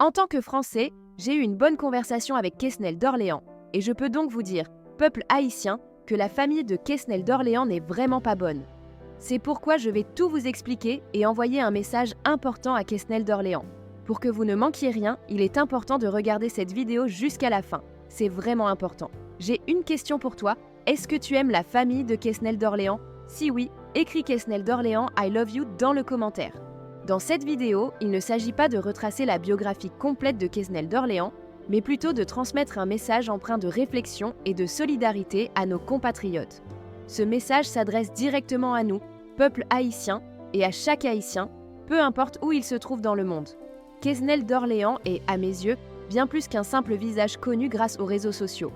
En tant que Français, j'ai eu une bonne conversation avec Quesnel d'Orléans, et je peux donc vous dire, peuple haïtien, que la famille de Quesnel d'Orléans n'est vraiment pas bonne. C'est pourquoi je vais tout vous expliquer et envoyer un message important à Quesnel d'Orléans. Pour que vous ne manquiez rien, il est important de regarder cette vidéo jusqu'à la fin. C'est vraiment important. J'ai une question pour toi. Est-ce que tu aimes la famille de Quesnel d'Orléans? Si oui, écris Quesnel d'Orléans I love you dans le commentaire. Dans cette vidéo, il ne s'agit pas de retracer la biographie complète de Quesnel d'Orléans, mais plutôt de transmettre un message empreint de réflexion et de solidarité à nos compatriotes. Ce message s'adresse directement à nous, peuple haïtien, et à chaque haïtien, peu importe où il se trouve dans le monde. Quesnel d'Orléans est, à mes yeux, bien plus qu'un simple visage connu grâce aux réseaux sociaux.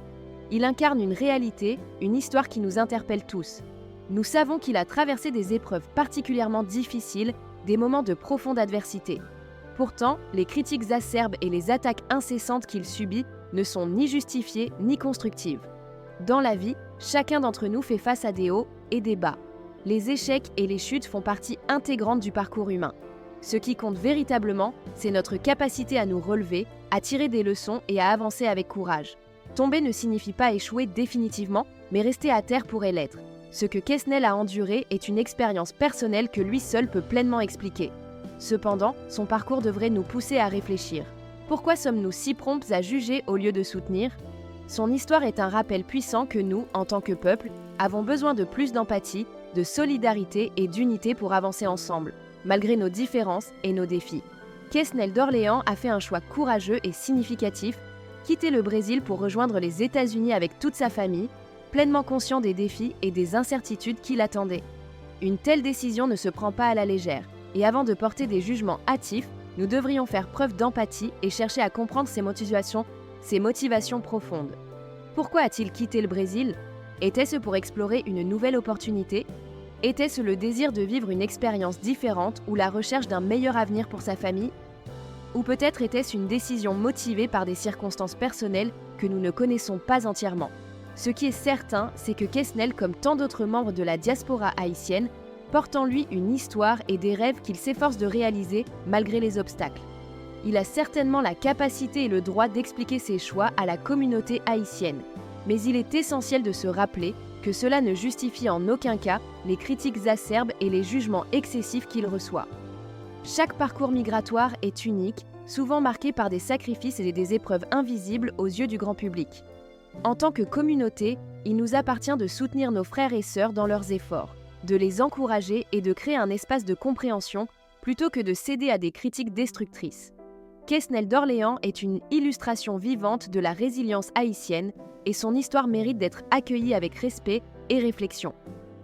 Il incarne une réalité, une histoire qui nous interpelle tous. Nous savons qu'il a traversé des épreuves particulièrement difficiles, des moments de profonde adversité. Pourtant, les critiques acerbes et les attaques incessantes qu'il subit ne sont ni justifiées ni constructives. Dans la vie, chacun d'entre nous fait face à des hauts et des bas. Les échecs et les chutes font partie intégrante du parcours humain. Ce qui compte véritablement, c'est notre capacité à nous relever, à tirer des leçons et à avancer avec courage. Tomber ne signifie pas échouer définitivement, mais rester à terre pourrait l'être. Ce que Quesnel a enduré est une expérience personnelle que lui seul peut pleinement expliquer. Cependant, son parcours devrait nous pousser à réfléchir. Pourquoi sommes-nous si prompts à juger au lieu de soutenir? Son histoire est un rappel puissant que nous, en tant que peuple, avons besoin de plus d'empathie, de solidarité et d'unité pour avancer ensemble, malgré nos différences et nos défis. Quesnel d'Orléans a fait un choix courageux et significatif, quitter le Brésil pour rejoindre les États-Unis avec toute sa famille, pleinement conscient des défis et des incertitudes qui l'attendaient. Une telle décision ne se prend pas à la légère, et avant de porter des jugements hâtifs, nous devrions faire preuve d'empathie et chercher à comprendre ses motivations profondes. Pourquoi a-t-il quitté le Brésil? Était-ce pour explorer une nouvelle opportunité? Était-ce le désir de vivre une expérience différente ou la recherche d'un meilleur avenir pour sa famille? Ou peut-être était-ce une décision motivée par des circonstances personnelles que nous ne connaissons pas entièrement? Ce qui est certain, c'est que Quesnel, comme tant d'autres membres de la diaspora haïtienne, porte en lui une histoire et des rêves qu'il s'efforce de réaliser malgré les obstacles. Il a certainement la capacité et le droit d'expliquer ses choix à la communauté haïtienne, mais il est essentiel de se rappeler que cela ne justifie en aucun cas les critiques acerbes et les jugements excessifs qu'il reçoit. Chaque parcours migratoire est unique, souvent marqué par des sacrifices et des épreuves invisibles aux yeux du grand public. En tant que communauté, il nous appartient de soutenir nos frères et sœurs dans leurs efforts, de les encourager et de créer un espace de compréhension plutôt que de céder à des critiques destructrices. Quesnel d'Orléans est une illustration vivante de la résilience haïtienne et son histoire mérite d'être accueillie avec respect et réflexion.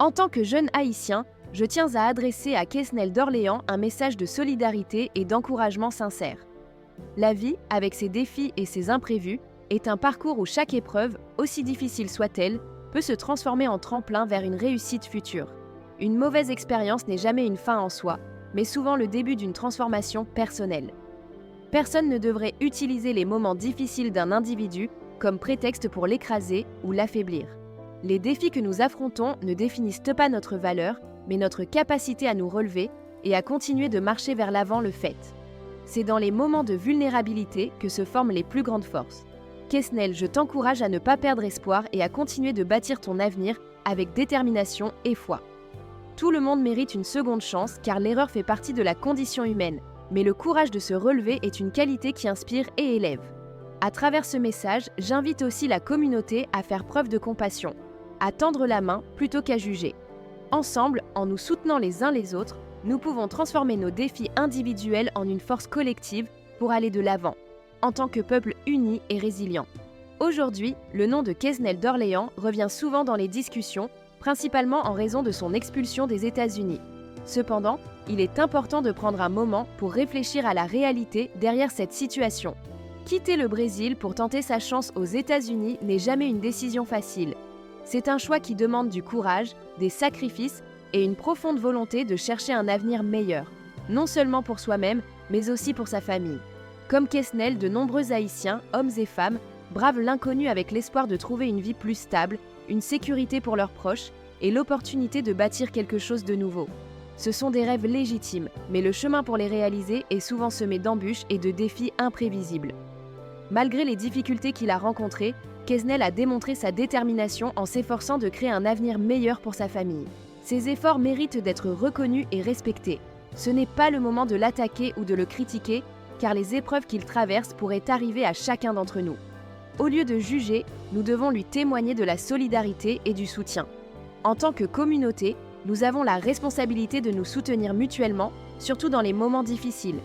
En tant que jeune haïtien, je tiens à adresser à Quesnel d'Orléans un message de solidarité et d'encouragement sincère. La vie, avec ses défis et ses imprévus, est un parcours où chaque épreuve, aussi difficile soit-elle, peut se transformer en tremplin vers une réussite future. Une mauvaise expérience n'est jamais une fin en soi, mais souvent le début d'une transformation personnelle. Personne ne devrait utiliser les moments difficiles d'un individu comme prétexte pour l'écraser ou l'affaiblir. Les défis que nous affrontons ne définissent pas notre valeur, mais notre capacité à nous relever et à continuer de marcher vers l'avant le fait. C'est dans les moments de vulnérabilité que se forment les plus grandes forces. Quesnel, je t'encourage à ne pas perdre espoir et à continuer de bâtir ton avenir avec détermination et foi. Tout le monde mérite une seconde chance car l'erreur fait partie de la condition humaine, mais le courage de se relever est une qualité qui inspire et élève. À travers ce message, j'invite aussi la communauté à faire preuve de compassion, à tendre la main plutôt qu'à juger. Ensemble, en nous soutenant les uns les autres, nous pouvons transformer nos défis individuels en une force collective pour aller de l'avant, en tant que peuple uni et résilient. Aujourd'hui, le nom de Quesnel d'Orléans revient souvent dans les discussions, principalement en raison de son expulsion des États-Unis. Cependant, il est important de prendre un moment pour réfléchir à la réalité derrière cette situation. Quitter le Brésil pour tenter sa chance aux États-Unis n'est jamais une décision facile. C'est un choix qui demande du courage, des sacrifices et une profonde volonté de chercher un avenir meilleur, non seulement pour soi-même, mais aussi pour sa famille. Comme Quesnel, de nombreux Haïtiens, hommes et femmes, bravent l'inconnu avec l'espoir de trouver une vie plus stable, une sécurité pour leurs proches et l'opportunité de bâtir quelque chose de nouveau. Ce sont des rêves légitimes, mais le chemin pour les réaliser est souvent semé d'embûches et de défis imprévisibles. Malgré les difficultés qu'il a rencontrées, Quesnel a démontré sa détermination en s'efforçant de créer un avenir meilleur pour sa famille. Ses efforts méritent d'être reconnus et respectés. Ce n'est pas le moment de l'attaquer ou de le critiquer, car les épreuves qu'il traverse pourraient arriver à chacun d'entre nous. Au lieu de juger, nous devons lui témoigner de la solidarité et du soutien. En tant que communauté, nous avons la responsabilité de nous soutenir mutuellement, surtout dans les moments difficiles.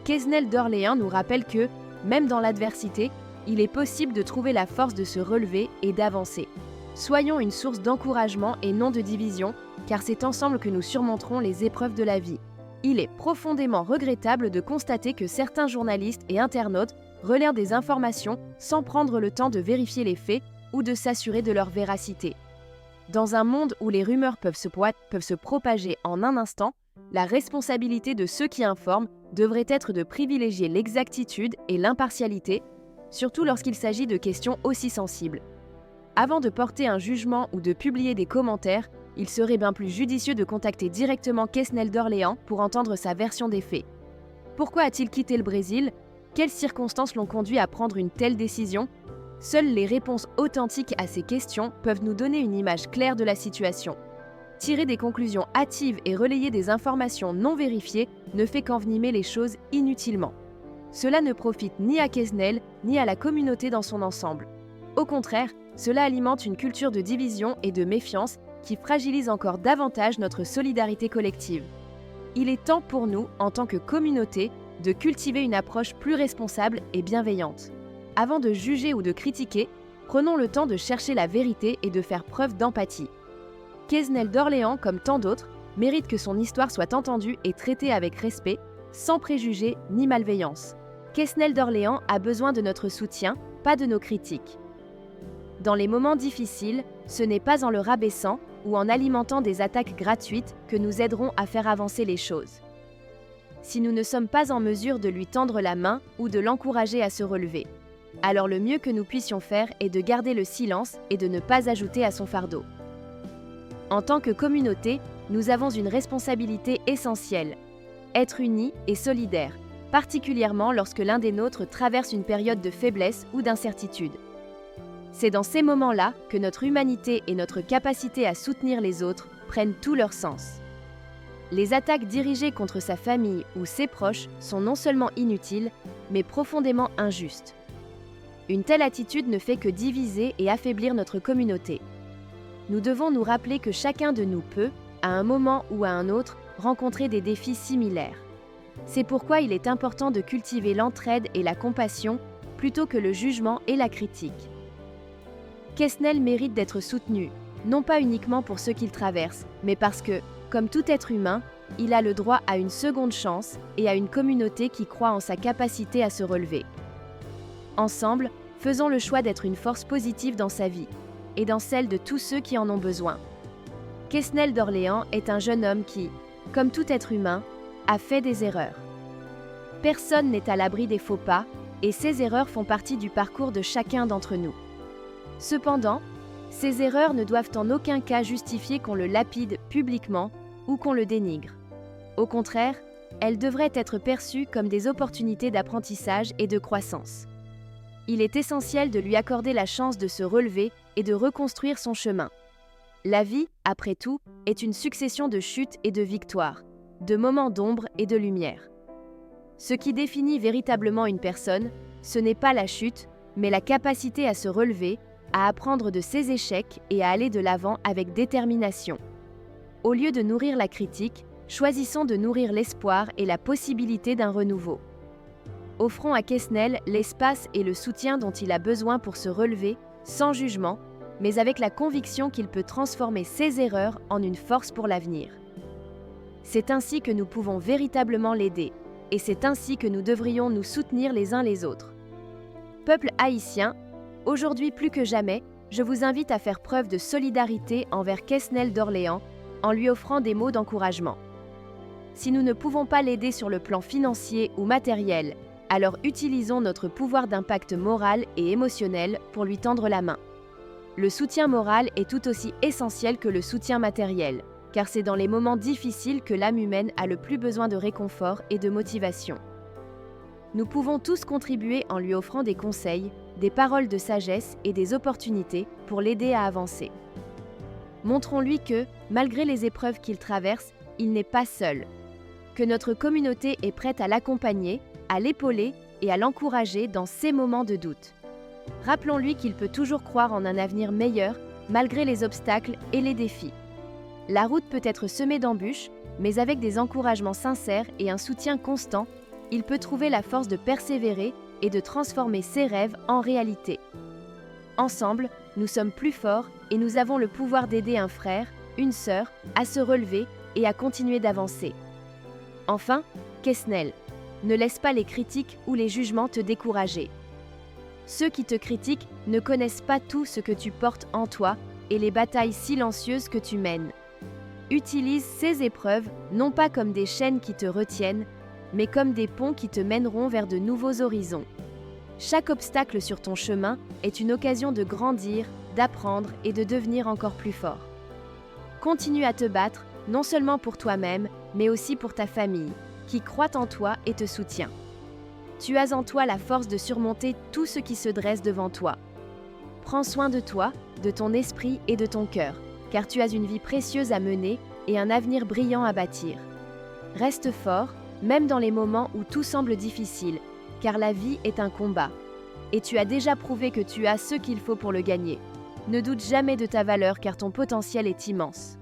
Quesnel d'Orléans nous rappelle que, même dans l'adversité, il est possible de trouver la force de se relever et d'avancer. Soyons une source d'encouragement et non de division, car c'est ensemble que nous surmonterons les épreuves de la vie. Il est profondément regrettable de constater que certains journalistes et internautes relaient des informations sans prendre le temps de vérifier les faits ou de s'assurer de leur véracité. Dans un monde où les rumeurs peuvent se propager en un instant, la responsabilité de ceux qui informent devrait être de privilégier l'exactitude et l'impartialité, surtout lorsqu'il s'agit de questions aussi sensibles. Avant de porter un jugement ou de publier des commentaires, il serait bien plus judicieux de contacter directement Quesnel d'Orléans pour entendre sa version des faits. Pourquoi a-t-il quitté le Brésil ? Quelles circonstances l'ont conduit à prendre une telle décision ? Seules les réponses authentiques à ces questions peuvent nous donner une image claire de la situation. Tirer des conclusions hâtives et relayer des informations non vérifiées ne fait qu'envenimer les choses inutilement. Cela ne profite ni à Quesnel, ni à la communauté dans son ensemble. Au contraire, cela alimente une culture de division et de méfiance qui fragilise encore davantage notre solidarité collective. Il est temps pour nous, en tant que communauté, de cultiver une approche plus responsable et bienveillante. Avant de juger ou de critiquer, prenons le temps de chercher la vérité et de faire preuve d'empathie. Quesnel d'Orléans, comme tant d'autres, mérite que son histoire soit entendue et traitée avec respect, sans préjugés ni malveillance. Quesnel d'Orléans a besoin de notre soutien, pas de nos critiques. Dans les moments difficiles, ce n'est pas en le rabaissant ou en alimentant des attaques gratuites que nous aiderons à faire avancer les choses. Si nous ne sommes pas en mesure de lui tendre la main ou de l'encourager à se relever, alors le mieux que nous puissions faire est de garder le silence et de ne pas ajouter à son fardeau. En tant que communauté, nous avons une responsabilité essentielle, être unis et solidaires, particulièrement lorsque l'un des nôtres traverse une période de faiblesse ou d'incertitude. C'est dans ces moments-là que notre humanité et notre capacité à soutenir les autres prennent tout leur sens. Les attaques dirigées contre sa famille ou ses proches sont non seulement inutiles, mais profondément injustes. Une telle attitude ne fait que diviser et affaiblir notre communauté. Nous devons nous rappeler que chacun de nous peut, à un moment ou à un autre, rencontrer des défis similaires. C'est pourquoi il est important de cultiver l'entraide et la compassion plutôt que le jugement et la critique. Quesnel mérite d'être soutenu, non pas uniquement pour ce qu'il traverse, mais parce que, comme tout être humain, il a le droit à une seconde chance et à une communauté qui croit en sa capacité à se relever. Ensemble, faisons le choix d'être une force positive dans sa vie et dans celle de tous ceux qui en ont besoin. Quesnel d'Orléans est un jeune homme qui, comme tout être humain, a fait des erreurs. Personne n'est à l'abri des faux pas, et ces erreurs font partie du parcours de chacun d'entre nous. Cependant, ces erreurs ne doivent en aucun cas justifier qu'on le lapide publiquement ou qu'on le dénigre. Au contraire, elles devraient être perçues comme des opportunités d'apprentissage et de croissance. Il est essentiel de lui accorder la chance de se relever et de reconstruire son chemin. La vie, après tout, est une succession de chutes et de victoires, de moments d'ombre et de lumière. Ce qui définit véritablement une personne, ce n'est pas la chute, mais la capacité à se relever, à apprendre de ses échecs et à aller de l'avant avec détermination. Au lieu de nourrir la critique, choisissons de nourrir l'espoir et la possibilité d'un renouveau. Offrons à Quesnel l'espace et le soutien dont il a besoin pour se relever, sans jugement, mais avec la conviction qu'il peut transformer ses erreurs en une force pour l'avenir. C'est ainsi que nous pouvons véritablement l'aider, et c'est ainsi que nous devrions nous soutenir les uns les autres. Peuple haïtien, aujourd'hui plus que jamais, je vous invite à faire preuve de solidarité envers Quesnel d'Orléans en lui offrant des mots d'encouragement. Si nous ne pouvons pas l'aider sur le plan financier ou matériel, alors utilisons notre pouvoir d'impact moral et émotionnel pour lui tendre la main. Le soutien moral est tout aussi essentiel que le soutien matériel, car c'est dans les moments difficiles que l'âme humaine a le plus besoin de réconfort et de motivation. Nous pouvons tous contribuer en lui offrant des conseils, des paroles de sagesse et des opportunités pour l'aider à avancer. Montrons-lui que, malgré les épreuves qu'il traverse, il n'est pas seul, que notre communauté est prête à l'accompagner, à l'épauler et à l'encourager dans ses moments de doute. Rappelons-lui qu'il peut toujours croire en un avenir meilleur, malgré les obstacles et les défis. La route peut être semée d'embûches, mais avec des encouragements sincères et un soutien constant, il peut trouver la force de persévérer et de transformer ses rêves en réalité. Ensemble, nous sommes plus forts et nous avons le pouvoir d'aider un frère, une sœur, à se relever et à continuer d'avancer. Enfin, Quesnel, ne laisse pas les critiques ou les jugements te décourager. Ceux qui te critiquent ne connaissent pas tout ce que tu portes en toi et les batailles silencieuses que tu mènes. Utilise ces épreuves non pas comme des chaînes qui te retiennent, mais comme des ponts qui te mèneront vers de nouveaux horizons. Chaque obstacle sur ton chemin est une occasion de grandir, d'apprendre et de devenir encore plus fort. Continue à te battre, non seulement pour toi-même, mais aussi pour ta famille, qui croit en toi et te soutient. Tu as en toi la force de surmonter tout ce qui se dresse devant toi. Prends soin de toi, de ton esprit et de ton cœur, car tu as une vie précieuse à mener et un avenir brillant à bâtir. Reste fort, même dans les moments où tout semble difficile, car la vie est un combat. Et tu as déjà prouvé que tu as ce qu'il faut pour le gagner. Ne doute jamais de ta valeur car ton potentiel est immense.